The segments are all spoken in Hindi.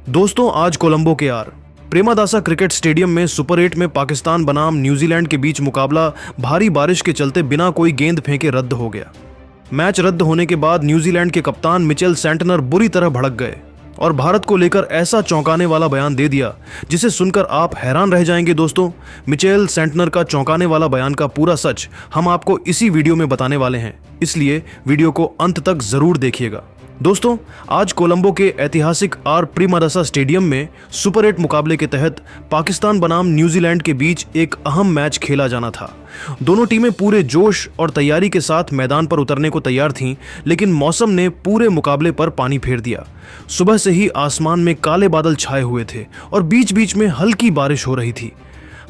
दोस्तों, आज कोलंबो के प्रेमादासा क्रिकेट स्टेडियम में सुपर 8 में पाकिस्तान बनाम न्यूजीलैंड के बीच मुकाबला भारी बारिश के चलते बिना कोई गेंद फेंके रद्द हो गया। मैच रद्द होने के बाद न्यूजीलैंड के कप्तान मिचेल सेंटनर बुरी तरह भड़क गए और भारत को लेकर ऐसा चौंकाने वाला बयान दे दिया जिसे सुनकर आप हैरान रह जाएंगे। दोस्तों, मिचेल सेंटनर का चौंकाने वाला बयान का पूरा सच हम आपको इसी वीडियो में बताने वाले हैं, इसलिए वीडियो को अंत तक जरूर देखिएगा। दोस्तों, आज कोलंबो के ऐतिहासिक प्रेमादासा स्टेडियम में सुपर 8 मुकाबले के तहत पाकिस्तान बनाम न्यूजीलैंड के बीच एक अहम मैच खेला जाना था। दोनों टीमें पूरे जोश और तैयारी के साथ मैदान पर उतरने को तैयार थीं, लेकिन मौसम ने पूरे मुकाबले पर पानी फेर दिया। सुबह से ही आसमान में काले बादल छाए हुए थे और बीच बीच में हल्की बारिश हो रही थी।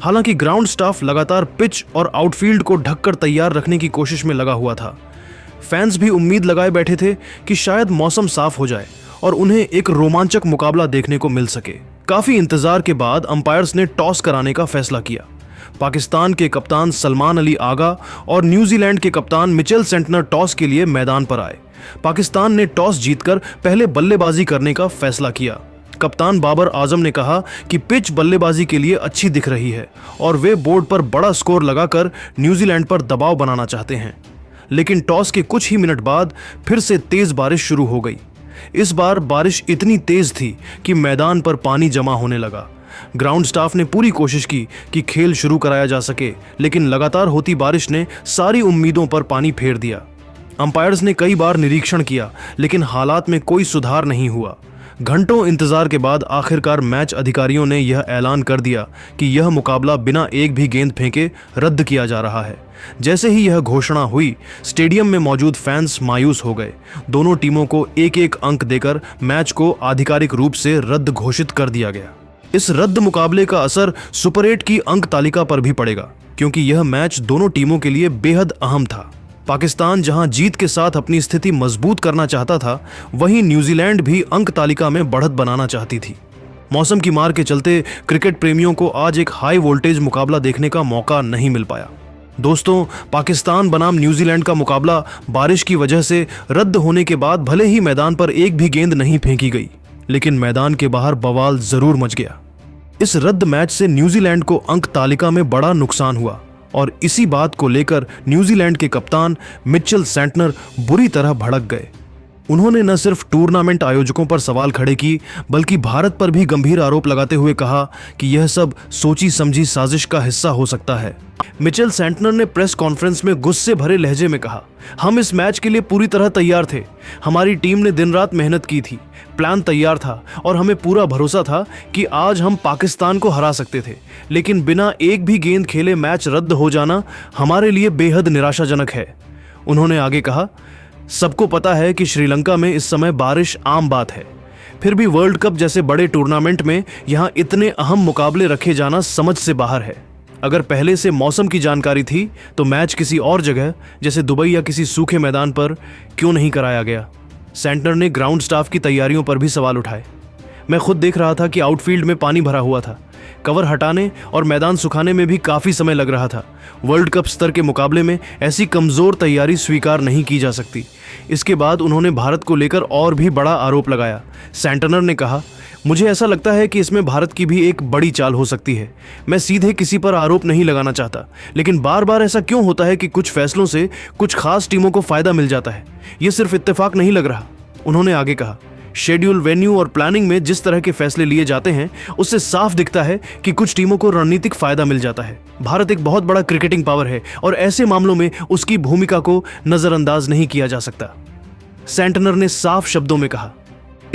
हालांकि ग्राउंड स्टाफ लगातार पिच और आउटफील्ड को ढककर तैयार रखने की कोशिश में लगा हुआ था। फैंस भी उम्मीद लगाए बैठे थे कि शायद मौसम साफ हो जाए और उन्हें एक रोमांचक मुकाबला देखने को मिल सके। काफी इंतजार के बाद अंपायर्स ने टॉस कराने का फैसला किया। पाकिस्तान के कप्तान सलमान अली आगा और न्यूजीलैंड के कप्तान मिचेल सेंटनर टॉस के लिए मैदान पर आए। पाकिस्तान ने टॉस जीतकर पहले बल्लेबाजी करने का फैसला किया। कप्तान बाबर आजम ने कहा कि पिच बल्लेबाजी के लिए अच्छी दिख रही है और वे बोर्ड पर बड़ा स्कोर लगाकर न्यूजीलैंड पर दबाव बनाना चाहते हैं। लेकिन टॉस के कुछ ही मिनट बाद फिर से तेज बारिश शुरू हो गई। इस बार बारिश इतनी तेज थी कि मैदान पर पानी जमा होने लगा। ग्राउंड स्टाफ ने पूरी कोशिश की कि खेल शुरू कराया जा सके, लेकिन लगातार होती बारिश ने सारी उम्मीदों पर पानी फेर दिया। अंपायर्स ने कई बार निरीक्षण किया, लेकिन हालात में कोई सुधार नहीं हुआ। घंटों इंतजार के बाद आखिरकार मैच अधिकारियों ने यह ऐलान कर दिया कि यह मुकाबला बिना एक भी गेंद फेंके रद्द किया जा रहा है। जैसे ही यह घोषणा हुई, स्टेडियम में मौजूद फैंस मायूस हो गए। दोनों टीमों को एक एक अंक देकर मैच को आधिकारिक रूप से रद्द घोषित कर दिया गया। इस रद्द मुकाबले का असर सुपर 8 की अंक तालिका पर भी पड़ेगा, क्योंकि यह मैच दोनों टीमों के लिए बेहद अहम था। पाकिस्तान जहां जीत के साथ अपनी स्थिति मजबूत करना चाहता था, वहीं न्यूजीलैंड भी अंक तालिका में बढ़त बनाना चाहती थी। मौसम की मार के चलते क्रिकेट प्रेमियों को आज एक हाई वोल्टेज मुकाबला देखने का मौका नहीं मिल पाया। दोस्तों, पाकिस्तान बनाम न्यूजीलैंड का मुकाबला बारिश की वजह से रद्द होने के बाद भले ही मैदान पर एक भी गेंद नहीं फेंकी गई, लेकिन मैदान के बाहर बवाल जरूर मच गया। इस रद्द मैच से न्यूजीलैंड को अंक तालिका में बड़ा नुकसान हुआ और इसी बात को लेकर न्यूजीलैंड के कप्तान मिचेल सेंटनर बुरी तरह भड़क गए। उन्होंने न सिर्फ टूर्नामेंट आयोजकों पर सवाल खड़े की, बल्कि भारत पर भी गंभीर आरोप लगाते हुए कहा कि यह सब सोची समझी साजिश का हिस्सा हो सकता है। मिचेल सेंटनर ने प्रेस कॉन्फ्रेंस में गुस्से भरे लहजे में कहा, हम इस मैच के लिए पूरी तरह तैयार थे। हमारी टीम ने दिन रात मेहनत की थी, प्लान तैयार था और हमें पूरा भरोसा था कि आज हम पाकिस्तान को हरा सकते थे। लेकिन बिना एक भी गेंद खेले मैच रद्द हो जाना हमारे लिए बेहद निराशाजनक है। उन्होंने आगे कहा, सबको पता है कि श्रीलंका में इस समय बारिश आम बात है, फिर भी वर्ल्ड कप जैसे बड़े टूर्नामेंट में यहाँ इतने अहम मुकाबले रखे जाना समझ से बाहर है। अगर पहले से मौसम की जानकारी थी तो मैच किसी और जगह जैसे दुबई या किसी सूखे मैदान पर क्यों नहीं कराया गया। सेंटनर ने ग्राउंड स्टाफ की तैयारियों पर भी सवाल उठाए। मैं खुद देख रहा था कि आउटफील्ड में पानी भरा हुआ था। कवर हटाने और मैदान सुखाने में भी काफ़ी समय लग रहा था। वर्ल्ड कप स्तर के मुकाबले में ऐसी कमज़ोर तैयारी स्वीकार नहीं की जा सकती। इसके बाद उन्होंने भारत को लेकर और भी बड़ा आरोप लगाया। सेंटनर ने कहा, मुझे ऐसा लगता है कि इसमें भारत की भी एक बड़ी चाल हो सकती है। मैं सीधे किसी पर आरोप नहीं लगाना चाहता, लेकिन बार बार ऐसा क्यों होता है कि कुछ फैसलों से कुछ खास टीमों को फायदा मिल जाता है। ये सिर्फ इत्तेफाक नहीं लग रहा। उन्होंने आगे कहा, शेड्यूल, वेन्यू और प्लानिंग में जिस तरह के फैसले लिए जाते हैं, उससे साफ दिखता है कि कुछ टीमों को रणनीतिक फायदा मिल जाता है। भारत एक बहुत बड़ा क्रिकेटिंग पावर है और ऐसे मामलों में उसकी भूमिका को नजरअंदाज नहीं किया जा सकता। सेंटनर ने साफ शब्दों में कहा,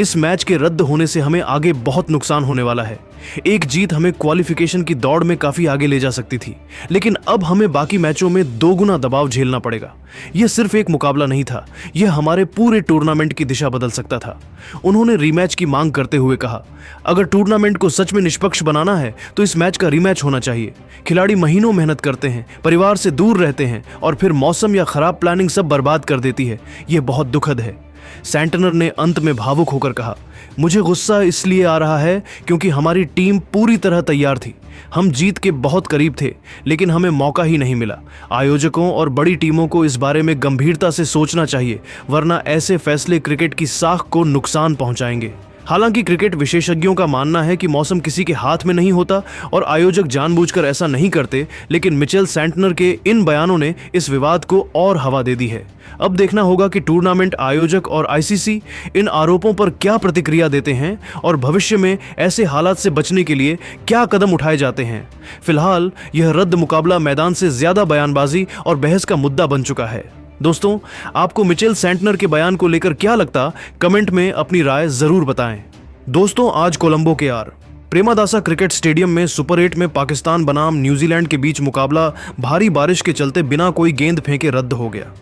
इस मैच के रद्द होने से हमें आगे बहुत नुकसान होने वाला है। एक जीत हमें क्वालिफिकेशन की दौड़ में काफी आगे ले जा सकती थी, लेकिन अब हमें बाकी मैचों में दोगुना दबाव झेलना पड़ेगा। यह सिर्फ एक मुकाबला नहीं था, यह हमारे पूरे टूर्नामेंट की दिशा बदल सकता था। उन्होंने रीमैच की मांग करते हुए कहा, अगर टूर्नामेंट को सच में निष्पक्ष बनाना है तो इस मैच का रीमैच होना चाहिए। खिलाड़ी महीनों मेहनत करते हैं, परिवार से दूर रहते हैं और फिर मौसम या खराब प्लानिंग सब बर्बाद कर देती है। यह बहुत दुखद है। सेंटनर ने अंत में भावुक होकर कहा, मुझे गुस्सा इसलिए आ रहा है क्योंकि हमारी टीम पूरी तरह तैयार थी। हम जीत के बहुत करीब थे, लेकिन हमें मौका ही नहीं मिला। आयोजकों और बड़ी टीमों को इस बारे में गंभीरता से सोचना चाहिए, वरना ऐसे फैसले क्रिकेट की साख को नुकसान पहुंचाएंगे। हालांकि क्रिकेट विशेषज्ञों का मानना है कि मौसम किसी के हाथ में नहीं होता और आयोजक जानबूझकर ऐसा नहीं करते, लेकिन मिचेल सेंटनर के इन बयानों ने इस विवाद को और हवा दे दी है। अब देखना होगा कि टूर्नामेंट आयोजक और आईसीसी इन आरोपों पर क्या प्रतिक्रिया देते हैं और भविष्य में ऐसे हालात से बचने के लिए क्या कदम उठाए जाते हैं। फिलहाल यह रद्द मुकाबला मैदान से ज्यादा बयानबाजी और बहस का मुद्दा बन चुका है। दोस्तों, आपको मिचेल सेंटनर के बयान को लेकर क्या लगता, कमेंट में अपनी राय जरूर बताएं। दोस्तों, आज कोलंबो के प्रेमादासा क्रिकेट स्टेडियम में सुपर 8 में पाकिस्तान बनाम न्यूजीलैंड के बीच मुकाबला भारी बारिश के चलते बिना कोई गेंद फेंके रद्द हो गया।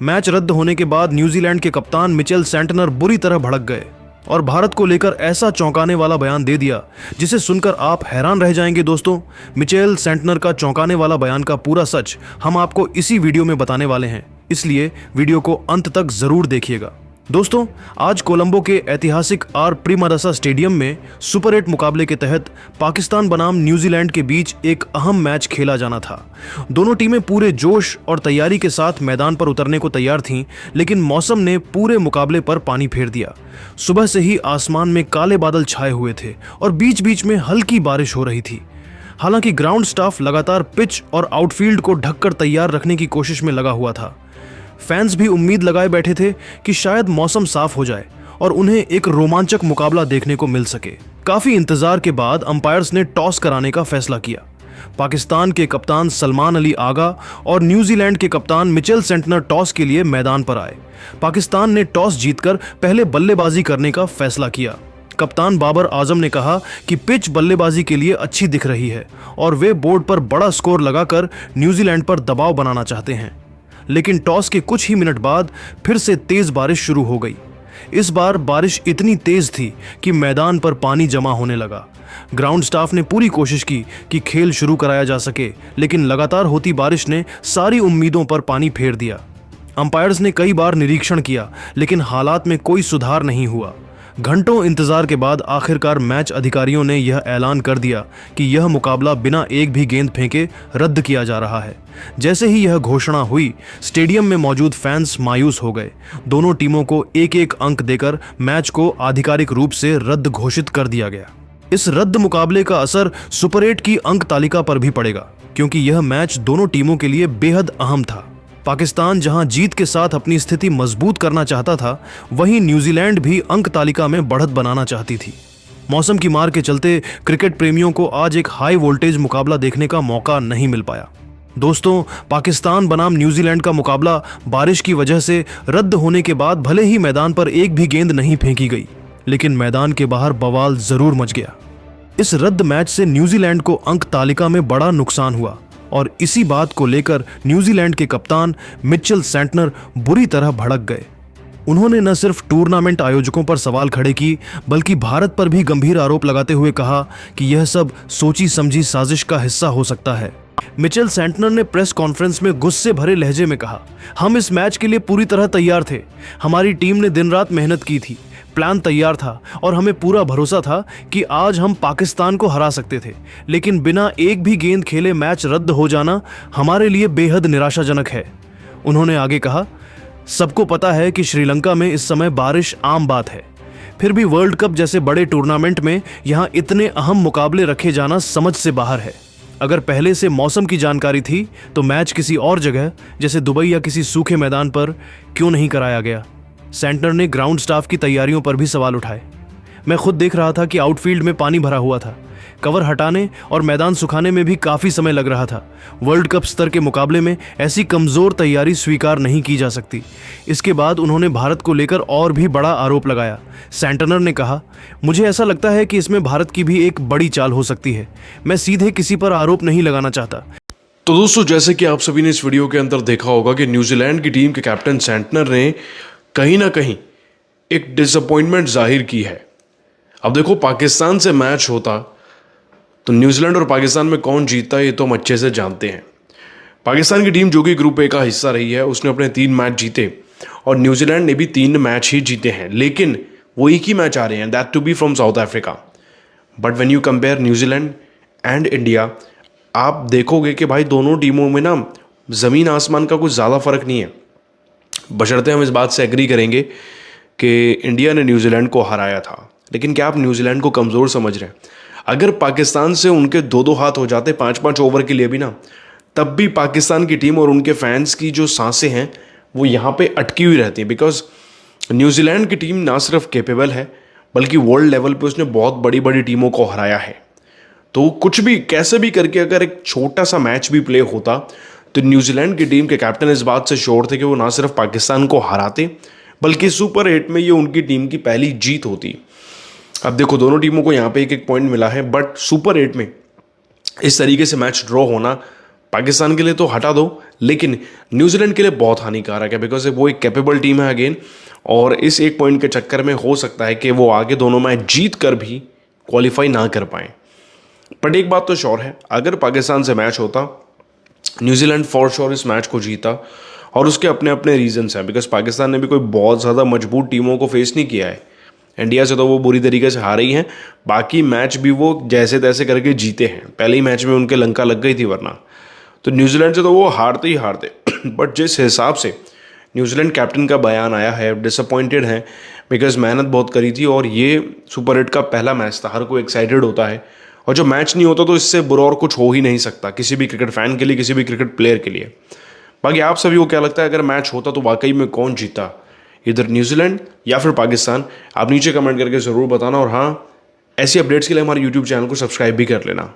मैच रद्द होने के बाद न्यूजीलैंड के कप्तान मिचेल सेंटनर बुरी तरह भड़क गए और भारत को लेकर ऐसा चौंकाने वाला बयान दे दिया जिसे सुनकर आप हैरान रह जाएंगे। दोस्तों, मिचेल सेंटनर का चौंकाने वाला बयान का पूरा सच हम आपको इसी वीडियो में बताने वाले हैं, इसलिए वीडियो को अंत तक जरूर देखिएगा। दोस्तों, आज कोलंबो के ऐतिहासिक प्रेमदासा स्टेडियम में सुपर 8 मुकाबले के तहत पाकिस्तान बनाम न्यूजीलैंड के बीच एक अहम मैच खेला जाना था। दोनों टीमें पूरे जोश और तैयारी के साथ मैदान पर उतरने को तैयार थीं, लेकिन मौसम ने पूरे मुकाबले पर पानी फेर दिया। सुबह से ही आसमान में काले बादल छाए हुए थे और बीच बीच में हल्की बारिश हो रही थी। हालांकि ग्राउंड स्टाफ लगातार पिच और आउटफील्ड को ढककर तैयार रखने की कोशिश में लगा हुआ था। फैंस भी उम्मीद लगाए बैठे थे कि शायद मौसम साफ हो जाए और उन्हें एक रोमांचक मुकाबला देखने को मिल सके। काफी इंतजार के बाद अंपायर्स ने टॉस कराने का फैसला किया। पाकिस्तान के कप्तान सलमान अली आगा और न्यूजीलैंड के कप्तान मिचेल सेंटनर टॉस के लिए मैदान पर आए। पाकिस्तान ने टॉस जीतकर पहले बल्लेबाजी करने का फैसला किया। कप्तान बाबर आजम ने कहा कि पिच बल्लेबाजी के लिए अच्छी दिख रही है और वे बोर्ड पर बड़ा स्कोर लगाकर न्यूजीलैंड पर दबाव बनाना चाहते हैं। लेकिन टॉस के कुछ ही मिनट बाद फिर से तेज बारिश शुरू हो गई। इस बार बारिश इतनी तेज थी कि मैदान पर पानी जमा होने लगा। ग्राउंड स्टाफ ने पूरी कोशिश की कि खेल शुरू कराया जा सके, लेकिन लगातार होती बारिश ने सारी उम्मीदों पर पानी फेर दिया। अंपायर्स ने कई बार निरीक्षण किया, लेकिन हालात में कोई सुधार नहीं हुआ। घंटों इंतजार के बाद आखिरकार मैच अधिकारियों ने यह ऐलान कर दिया कि यह मुकाबला बिना एक भी गेंद फेंके रद्द किया जा रहा है। जैसे ही यह घोषणा हुई, स्टेडियम में मौजूद फैंस मायूस हो गए। दोनों टीमों को एक एक अंक देकर मैच को आधिकारिक रूप से रद्द घोषित कर दिया गया। इस रद्द मुकाबले का असर सुपर 8 की अंक तालिका पर भी पड़ेगा, क्योंकि यह मैच दोनों टीमों के लिए बेहद अहम था। पाकिस्तान जहां जीत के साथ अपनी स्थिति मजबूत करना चाहता था, वहीं न्यूजीलैंड भी अंक तालिका में बढ़त बनाना चाहती थी। मौसम की मार के चलते क्रिकेट प्रेमियों को आज एक हाई वोल्टेज मुकाबला देखने का मौका नहीं मिल पाया। दोस्तों, पाकिस्तान बनाम न्यूजीलैंड का मुकाबला बारिश की वजह से रद्द होने के बाद भले ही मैदान पर एक भी गेंद नहीं फेंकी गई, लेकिन मैदान के बाहर बवाल जरूर मच गया। इस रद्द मैच से न्यूजीलैंड को अंक तालिका में बड़ा नुकसान हुआ और इसी बात को लेकर न्यूजीलैंड के कप्तान मिचेल सेंटनर बुरी तरह भड़क गए। उन्होंने न सिर्फ टूर्नामेंट आयोजकों पर सवाल खड़े की, बल्कि भारत पर भी गंभीर आरोप लगाते हुए कहा कि यह सब सोची समझी साजिश का हिस्सा हो सकता है। मिचेल सेंटनर ने प्रेस कॉन्फ्रेंस में गुस्से भरे लहजे में कहा, हम इस मैच के लिए पूरी तरह तैयार थे। हमारी टीम ने दिन रात मेहनत की थी, प्लान तैयार था और हमें पूरा भरोसा था कि आज हम पाकिस्तान को हरा सकते थे। लेकिन बिना एक भी गेंद खेले मैच रद्द हो जाना हमारे लिए बेहद निराशाजनक है। उन्होंने आगे कहा, सबको पता है कि श्रीलंका में इस समय बारिश आम बात है, फिर भी वर्ल्ड कप जैसे बड़े टूर्नामेंट में यहाँ इतने अहम मुकाबले रखे जाना समझ से बाहर है। अगर पहले से मौसम की जानकारी थी तो मैच किसी और जगह जैसे दुबई या किसी सूखे मैदान पर क्यों नहीं कराया गया। सेंटनर ने ग्राउंड स्टाफ की तैयारियों पर भी सवाल उठाए। मैं खुद देख रहा था कि आउटफील्ड में पानी भरा हुआ था। कवर हटाने और मैदान सुखाने में भी काफ़ी समय लग रहा था। वर्ल्ड कप स्तर के मुकाबले में ऐसी कमज़ोर तैयारी स्वीकार नहीं की जा सकती। इसके बाद उन्होंने भारत को लेकर और भी बड़ा आरोप लगाया। सेंटनर ने कहा, मुझे ऐसा लगता है कि इसमें भारत की भी एक बड़ी चाल हो सकती है। मैं सीधे किसी पर आरोप नहीं लगाना चाहता। तो दोस्तों, जैसे कि आप सभी ने इस वीडियो के अंदर देखा होगा कि न्यूजीलैंड की टीम के कैप्टन सेंटनर ने कहीं ना कहीं एक डिसअपॉइंटमेंट जाहिर की है। अब देखो, पाकिस्तान से मैच होता तो न्यूजीलैंड और पाकिस्तान में कौन जीतता है ये तो हम अच्छे से जानते हैं। पाकिस्तान की टीम जो कि ग्रुप ए का हिस्सा रही है, उसने अपने 3 मैच जीते और न्यूजीलैंड ने भी 3 मैच ही जीते हैं, लेकिन वो एक ही मैच आ रहे हैं, that to be from south Africa. But when you compare New Zealand and India, आप देखोगे कि भाई दोनों टीमों में ना ज़मीन आसमान का कुछ ज़्यादा फर्क नहीं है। बशर्ते हम इस बात से एग्री करेंगे कि इंडिया ने न्यूजीलैंड को हराया था, लेकिन क्या आप न्यूजीलैंड को कमज़ोर समझ रहे हैं? अगर पाकिस्तान से उनके 2-2 हाथ हो जाते 5-5 ओवर के लिए भी ना, तब भी पाकिस्तान की टीम और उनके फैंस की जो सांसें हैं वो यहाँ पे अटकी हुई रहती हैं, बिकॉज न्यूजीलैंड की टीम ना सिर्फ कैपेबल है बल्कि वर्ल्ड लेवल पे उसने बहुत बड़ी बड़ी टीमों को हराया है। तो कुछ भी कैसे भी करके अगर एक छोटा सा मैच भी प्ले होता तो न्यूजीलैंड की टीम के कैप्टन इस बात से श्योर थे कि वो ना सिर्फ पाकिस्तान को हराते बल्कि सुपर 8 में ये उनकी टीम की पहली जीत होती। अब देखो दोनों टीमों को यहाँ पे एक एक पॉइंट मिला है, बट सुपर 8 में इस तरीके से मैच ड्रॉ होना पाकिस्तान के लिए तो हटा दो, लेकिन न्यूजीलैंड के लिए बहुत हानिकारक है, बिकॉज वो एक कैपेबल टीम है अगेन, और इस एक पॉइंट के चक्कर में हो सकता है कि वो आगे दोनों मैच जीत कर भी क्वालिफाई ना कर पाए। बट एक बात तो श्योर है, अगर पाकिस्तान से मैच होता न्यूजीलैंड फॉर श्योर इस मैच को जीता, और उसके अपने अपने रीजंस हैं, बिकॉज पाकिस्तान ने भी कोई बहुत ज़्यादा मजबूत टीमों को फेस नहीं किया है। इंडिया से तो वो बुरी तरीके से हारे ही हैं, बाकी मैच भी वो जैसे तैसे करके जीते हैं। पहले ही मैच में उनके लंका लग गई थी वरना, तो न्यूजीलैंड से तो वो हारते ही हारते। बट जिस हिसाब से न्यूजीलैंड कैप्टन का बयान आया है, डिसअपॉइंटेड है, बिकॉज मेहनत बहुत करी थी और ये सुपर 8 का पहला मैच था, हर कोई एक्साइटेड होता है, और जो मैच नहीं होता तो इससे बुरा और कुछ हो ही नहीं सकता किसी भी क्रिकेट फैन के लिए, किसी भी क्रिकेट प्लेयर के लिए। बाकी आप सभी को क्या लगता है, अगर मैच होता तो वाकई में कौन जीता, इधर न्यूजीलैंड या फिर पाकिस्तान? आप नीचे कमेंट करके ज़रूर बताना, और हाँ, ऐसी अपडेट्स के लिए हमारे यूट्यूब चैनल को सब्सक्राइब भी कर लेना।